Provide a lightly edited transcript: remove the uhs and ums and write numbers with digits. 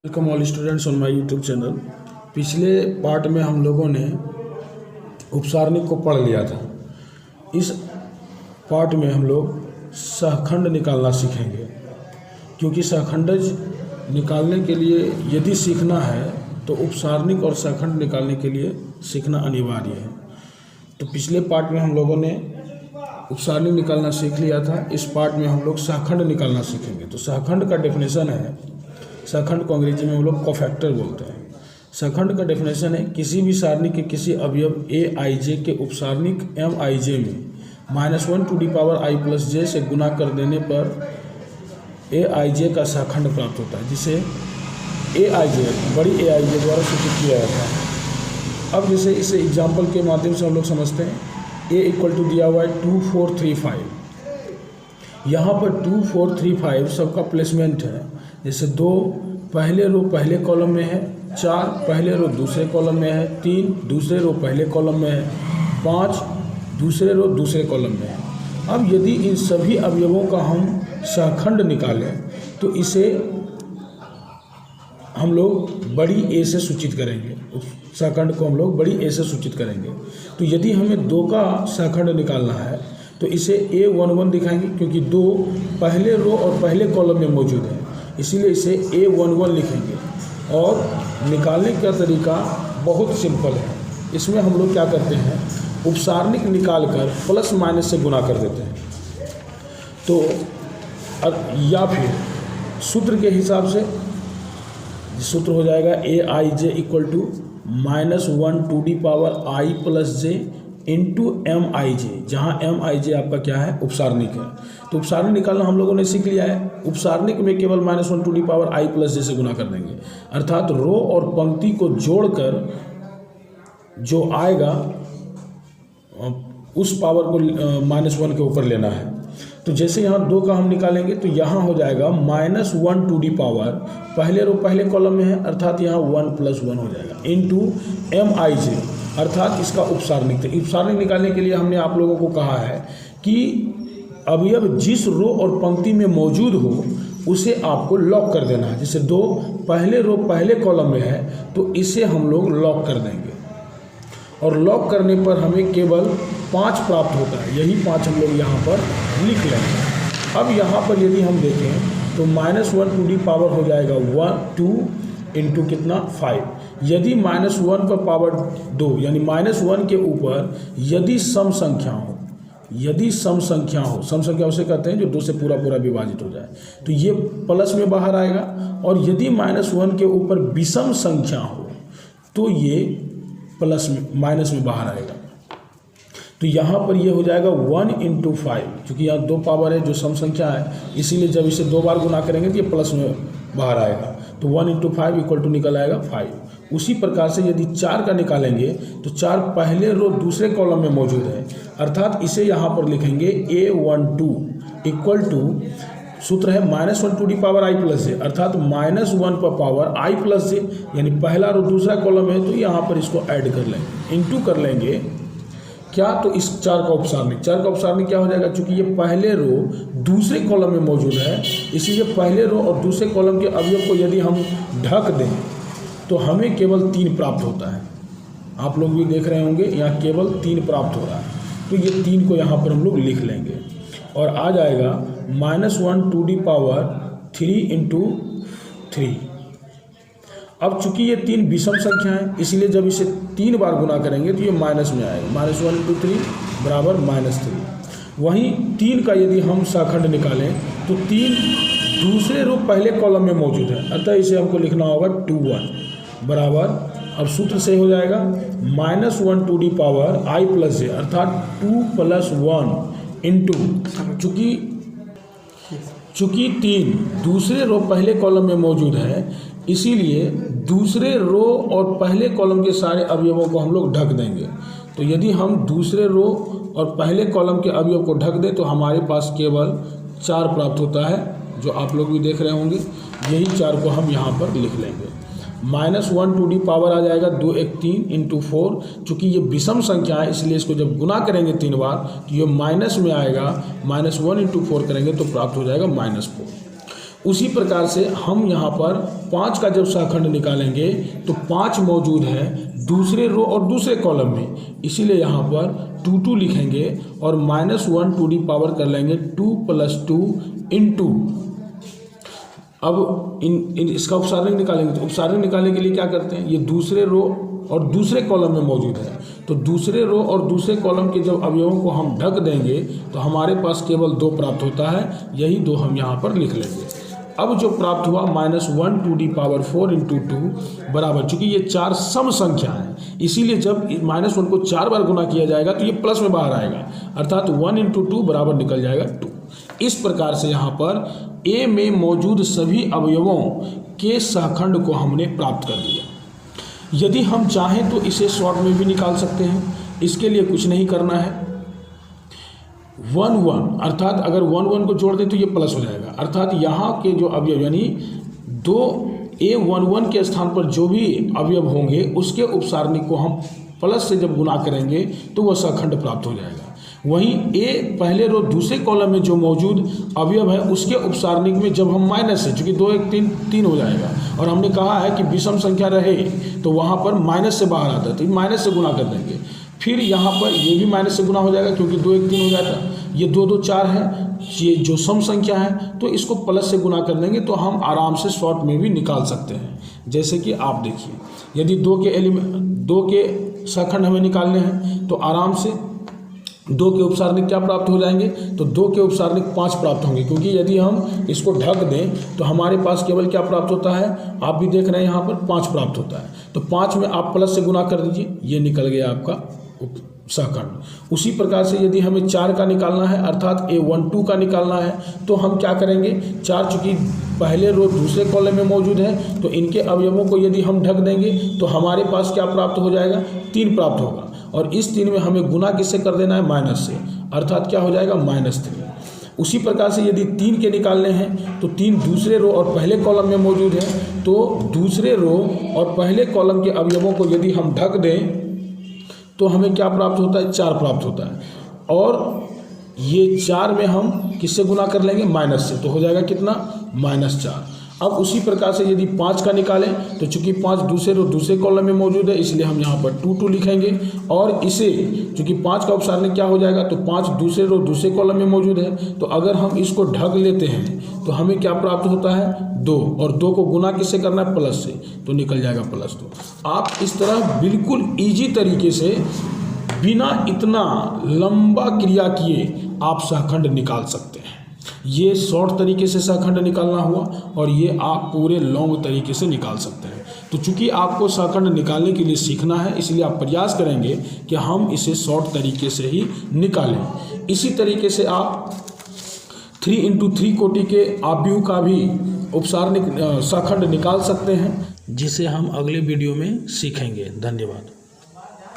Welcome all students on my YouTube channel. पिछले part में हम लोगों ने उपसारणिक को पढ़ लिया था। इस पार्ट में हम लोग सहखंड निकालना सीखेंगे, क्योंकि सहखंडज निकालने के लिए यदि सीखना है तो उपसारणिक और सहखंड निकालने के लिए सीखना अनिवार्य है। तो पिछले पार्ट में हम लोगों ने उपसारणिक निकालना सीख लिया था। इस पार्ट में हम लोग सहखंड निकालना सीखेंगे। तो सहखंड का डेफिनेशन है, सहखंड को अंग्रेजी में हम लोग कोफैक्टर बोलते हैं। सहखंड का डेफिनेशन है, किसी भी सारणी के किसी अवयव ए आई जे के उपसारणिक एम आई जे में -1 से गुना कर देने पर ए आई जे का सहखंड प्राप्त होता है, जिसे ए आई जे बड़ी ए आई जे द्वारा सूचित किया जाता है। अब जैसे इसे एग्जाम्पल के माध्यम से हम लोग समझते हैं। ए इक्वल टू दिया हुआ है 2435। यहाँ पर 2435 सबका प्लेसमेंट है। जैसे 2 पहले रो पहले कॉलम में है, 4 पहले रो दूसरे कॉलम में है, 3 दूसरे रो पहले कॉलम में है, 5 दूसरे रो दूसरे कॉलम में है। अब यदि इन सभी अवयवों का हम सहखंड निकालें तो इसे हम लोग बड़ी ए से सूचित करेंगे। सहखंड को हम लोग बड़ी ए से सूचित करेंगे। तो यदि हमें 2 का सहखंड निकालना है तो इसे A11 दिखाएंगे, क्योंकि 2 पहले रो और पहले कॉलम में मौजूद है, इसीलिए इसे A11 लिखेंगे। और निकालने का तरीका बहुत सिंपल है। इसमें हम लोग क्या करते हैं, उपसारणिक निकालकर प्लस माइनस से गुना कर देते हैं। तो या फिर सूत्र के हिसाब से सूत्र हो जाएगा AIJ equal to -1 into MIJ, जहाँ MIJ आपका क्या है, उपसारणिक है। तो उपसारणिक निकालना हम लोगों ने सीख लिया है। उपसारणिक में केवल -1 से गुना कर देंगे, अर्थात रो और पंक्ति को जोड़कर जो आएगा उस पावर को -1 के ऊपर लेना है। तो जैसे यहाँ 2 का हम निकालेंगे तो यहाँ हो जाएगा -1 पहले रो पहले कॉलम में है, अर्थात यहाँ 1 + 1 हो जाएगा, इंटू MIJ, अर्थात इसका उपसारणिक। तो उपसारणिक निकालने के लिए हमने आप लोगों को कहा है कि अवयव जिस रो और पंक्ति में मौजूद हो उसे आपको लॉक कर देना है। जैसे 2 पहले रो पहले कॉलम में है तो इसे हम लोग लॉक कर देंगे, और लॉक करने पर हमें केवल 5 प्राप्त होता है। यही 5 हम लोग यहाँ पर लिख लेंगे। अब यहाँ पर यदि हम देखें तो -1 हो जाएगा 2 इंटू कितना 5। यदि -1 पर पावर 2 यानी -1 के ऊपर यदि सम संख्या हो, सम संख्या उसे कहते हैं जो 2 से पूरा विभाजित हो जाए, तो ये प्लस में बाहर आएगा। और यदि -1 के ऊपर विषम संख्या हो तो ये माइनस में बाहर आएगा। तो यहाँ पर ये हो जाएगा 1 इंटू 5, क्योंकि यहाँ 2 पावर है जो सम संख्या है, इसीलिए जब इसे 2 बार गुना करेंगे तो ये प्लस में बाहर आएगा। तो 1 इंटू 5 इक्वल टू निकल आएगा 5। उसी प्रकार से यदि 4 का निकालेंगे तो 4 पहले रो दूसरे कॉलम में मौजूद है, अर्थात इसे यहाँ पर लिखेंगे A12 इक्वल टू, सूत्र है -1 अर्थात -1 पर पावर i+j, यानी पहला रो दूसरा कॉलम है तो यहाँ पर इसको ऐड कर लेंगे, इंटू कर लेंगे क्या, तो इस 4 का उपसारणिक क्या हो जाएगा, क्योंकि ये पहले रो दूसरे कॉलम में मौजूद है, इसीलिए पहले रो और दूसरे कॉलम के अवयव को यदि हम ढक दें तो हमें केवल 3 प्राप्त होता है। आप लोग भी देख रहे होंगे यहाँ केवल 3 प्राप्त हो रहा है। तो ये 3 को यहाँ पर हम लोग लिख लेंगे और आ जाएगा -1 इंटू 3। अब चूंकि ये 3 विषम संख्या है, इसलिए जब इसे 3 बार गुना करेंगे तो ये माइनस में आएगा, -1 इंटू 3 बराबर -3। वहीं 3 का यदि हम सहखंड निकालें तो 3 दूसरे रो पहले कॉलम में मौजूद है, अतः इसे हमको लिखना होगा 21 बराबर, अब सूत्र से हो जाएगा -1 अर्थात 2 + 1 इंटू, चूँकि 3 दूसरे रो पहले कॉलम में मौजूद है, इसीलिए दूसरे रो और पहले कॉलम के सारे अवयवों को हम लोग ढक देंगे। तो यदि हम दूसरे रो और पहले कॉलम के अवयव को ढक दें तो हमारे पास केवल 4 प्राप्त होता है, जो आप लोग भी देख रहे होंगे। यही 4 को हम यहाँ पर लिख लेंगे। -1 आ जाएगा 2 × 1 = 3 इंटू 4, चूँकि ये विषम संख्या है इसलिए इसको जब गुना करेंगे 3 बार तो ये माइनस में आएगा, -1 इंटू 4 करेंगे तो प्राप्त हो जाएगा -4। उसी प्रकार से हम यहाँ पर 5 का जब सहखंड निकालेंगे तो 5 मौजूद है दूसरे रो और दूसरे कॉलम में, इसीलिए यहाँ पर 2 लिखेंगे और -1 टू दी पावर कर लेंगे 2 + 2 इंटू। अब इसका उपसारण निकालेंगे, तो उपसारण निकालने के लिए क्या करते हैं, ये दूसरे रो और दूसरे कॉलम में मौजूद है, तो दूसरे रो और दूसरे कॉलम के जब अवयवों को हम ढक देंगे तो हमारे पास केवल 2 प्राप्त होता है, यही 2 हम यहाँ पर लिख लेंगे। अब जो प्राप्त हुआ -1 टू दी पावर 4 इंटू 2 बराबर, चूंकि ये 4 सम संख्या है इसीलिए जब -1 को 4 बार गुना किया जाएगा तो ये प्लस में बाहर आएगा, अर्थात 1 इंटू 2 बराबर निकल जाएगा 2। इस प्रकार से यहाँ पर ए में मौजूद सभी अवयवों के सहखंड को हमने प्राप्त कर लिया। यदि हम चाहें तो इसे शॉर्ट में भी निकाल सकते हैं, इसके लिए कुछ नहीं करना है। 1 अर्थात अगर 1 को जोड़ दें तो ये प्लस हो जाएगा, अर्थात यहाँ के जो अवयव यानी 2a11 के स्थान पर जो भी अवयव होंगे उसके उपसारणिक को हम प्लस से जब गुना करेंगे तो वह सहखंड प्राप्त हो जाएगा। वहीं ए पहले रो दूसरे कॉलम में जो मौजूद अवयव है उसके उपसारणिक में जब हम माइनस से, चूँकि 2 1 3 हो जाएगा और हमने कहा है कि विषम संख्या रहे तो वहाँ पर माइनस से बाहर आता है, तो माइनस से गुना कर देंगे। फिर यहाँ पर ये भी माइनस से गुना हो जाएगा क्योंकि 2 1 3 हो जाता है, ये 2 2 4 है, ये जो सम संख्या है तो इसको प्लस से गुना कर देंगे तो हम आराम से शॉर्ट में भी निकाल सकते हैं। जैसे कि आप देखिए, यदि 2 के सहखंड हमें निकालने हैं तो आराम से 2 के उपसारणिक क्या प्राप्त हो जाएंगे, तो 2 के उपसारणिक 5 प्राप्त होंगे, क्योंकि यदि हम इसको ढक दें तो हमारे पास केवल क्या प्राप्त होता है, आप भी देख रहे हैं यहाँ पर 5 प्राप्त होता है, तो 5 में आप प्लस से गुना कर दीजिए, ये निकल गया आपका सहखंड। उसी प्रकार से यदि हमें 4 का निकालना है अर्थात A12 का निकालना है तो हम क्या करेंगे, 4 चूँकि पहले रो दूसरे कॉलम में मौजूद है तो इनके अवयवों को यदि हम ढक देंगे तो हमारे पास क्या प्राप्त हो जाएगा, 3 प्राप्त होगा, और इस 3 में हमें गुना किससे कर देना है, माइनस से, अर्थात क्या हो जाएगा -3। उसी प्रकार से यदि 3 के निकालने हैं तो 3 दूसरे रो और पहले कॉलम में मौजूद है, तो दूसरे रो और पहले कॉलम के अवयवों को यदि हम ढक दें तो हमें क्या प्राप्त होता है, 4 प्राप्त होता है, और ये 4 में हम किससे गुना कर लेंगे, माइनस से, तो हो जाएगा कितना, -4। अब उसी प्रकार से यदि 5 का निकालें तो चूंकि 5 दूसरे रो दूसरे कॉलम में मौजूद है इसलिए हम यहाँ पर 2 लिखेंगे, और इसे चूंकि 5 का उपसारणिक क्या हो जाएगा, तो 5 दूसरे रो दूसरे कॉलम में मौजूद है, तो अगर हम इसको ढक लेते हैं तो हमें क्या प्राप्त होता है, 2, और 2 को गुना किससे करना है, प्लस से, तो निकल जाएगा +2। आप इस तरह बिल्कुल ईजी तरीके से बिना इतना लंबा क्रिया किए आप सहखंड निकाल सकते हैं। ये शॉर्ट तरीके से सहखंड निकालना हुआ और ये आप पूरे लॉन्ग तरीके से निकाल सकते हैं। तो चूंकि आपको सहखंड निकालने के लिए सीखना है इसलिए आप प्रयास करेंगे कि हम इसे शॉर्ट तरीके से ही निकालें। इसी तरीके से आप 3 इंटू 3 कोटि के आव्यूह का भी उपसारणिक सहखंड निकाल सकते हैं, जिसे हम अगले वीडियो में सीखेंगे। धन्यवाद।